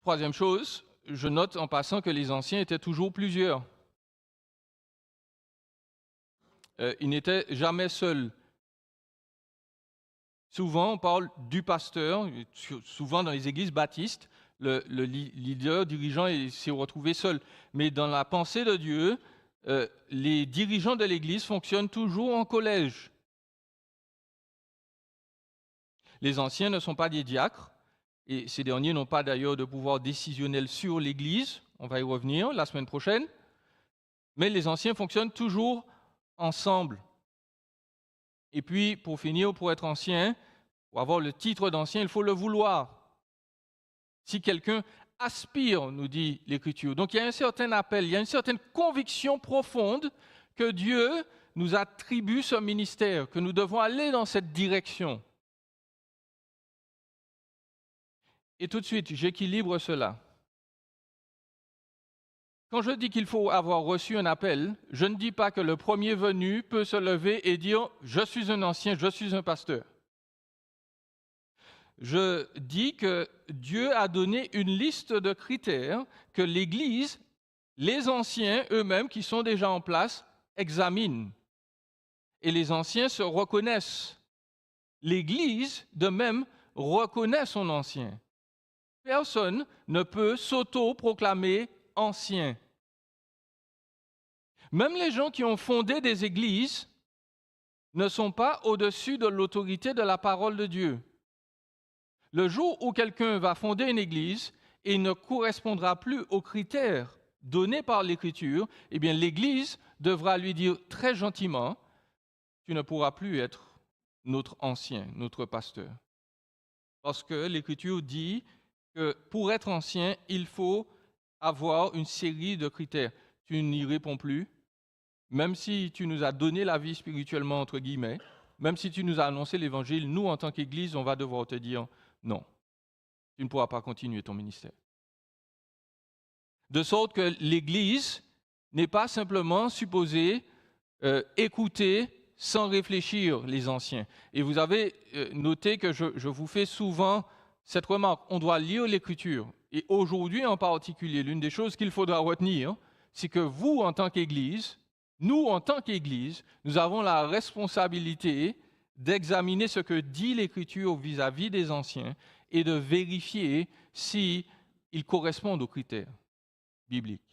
Troisième chose, je note en passant que les anciens étaient toujours plusieurs. Ils n'étaient jamais seuls. Souvent, on parle du pasteur, souvent dans les églises baptistes, le leader, dirigeant, s'est retrouvé seul. Mais dans la pensée de Dieu, les dirigeants de l'église fonctionnent toujours en collège. Les anciens ne sont pas des diacres, et ces derniers n'ont pas d'ailleurs de pouvoir décisionnel sur l'église. On va y revenir la semaine prochaine. Mais les anciens fonctionnent toujours ensemble. Et puis, pour finir, pour être ancien, pour avoir le titre d'ancien, il faut le vouloir. Si quelqu'un aspire, nous dit l'Écriture. Donc il y a un certain appel, il y a une certaine conviction profonde que Dieu nous attribue ce ministère, que nous devons aller dans cette direction. Et tout de suite, j'équilibre cela. Quand je dis qu'il faut avoir reçu un appel, je ne dis pas que le premier venu peut se lever et dire « je suis un ancien, je suis un pasteur ». Je dis que Dieu a donné une liste de critères que l'Église, les anciens eux-mêmes qui sont déjà en place, examinent. Et les anciens se reconnaissent. L'Église, de même, reconnaît son ancien. Personne ne peut s'auto-proclamer ancien. Même les gens qui ont fondé des églises ne sont pas au-dessus de l'autorité de la parole de Dieu. Le jour où quelqu'un va fonder une église et ne correspondra plus aux critères donnés par l'Écriture, eh bien l'église devra lui dire très gentiment « tu ne pourras plus être notre ancien, notre pasteur ». Parce que l'Écriture dit que pour être ancien, il faut avoir une série de critères. Tu n'y réponds plus, même si tu nous as donné la vie spirituellement, entre guillemets, même si tu nous as annoncé l'Évangile, nous, en tant qu'Église, on va devoir te dire non, tu ne pourras pas continuer ton ministère. De sorte que l'Église n'est pas simplement supposée écouter sans réfléchir les anciens. Et vous avez noté que je vous fais souvent cette remarque, on doit lire l'Écriture. Et aujourd'hui en particulier, l'une des choses qu'il faudra retenir, c'est que vous, en tant qu'Église, nous, en tant qu'Église, nous avons la responsabilité d'examiner ce que dit l'Écriture vis-à-vis des anciens et de vérifier s'ils correspondent aux critères bibliques.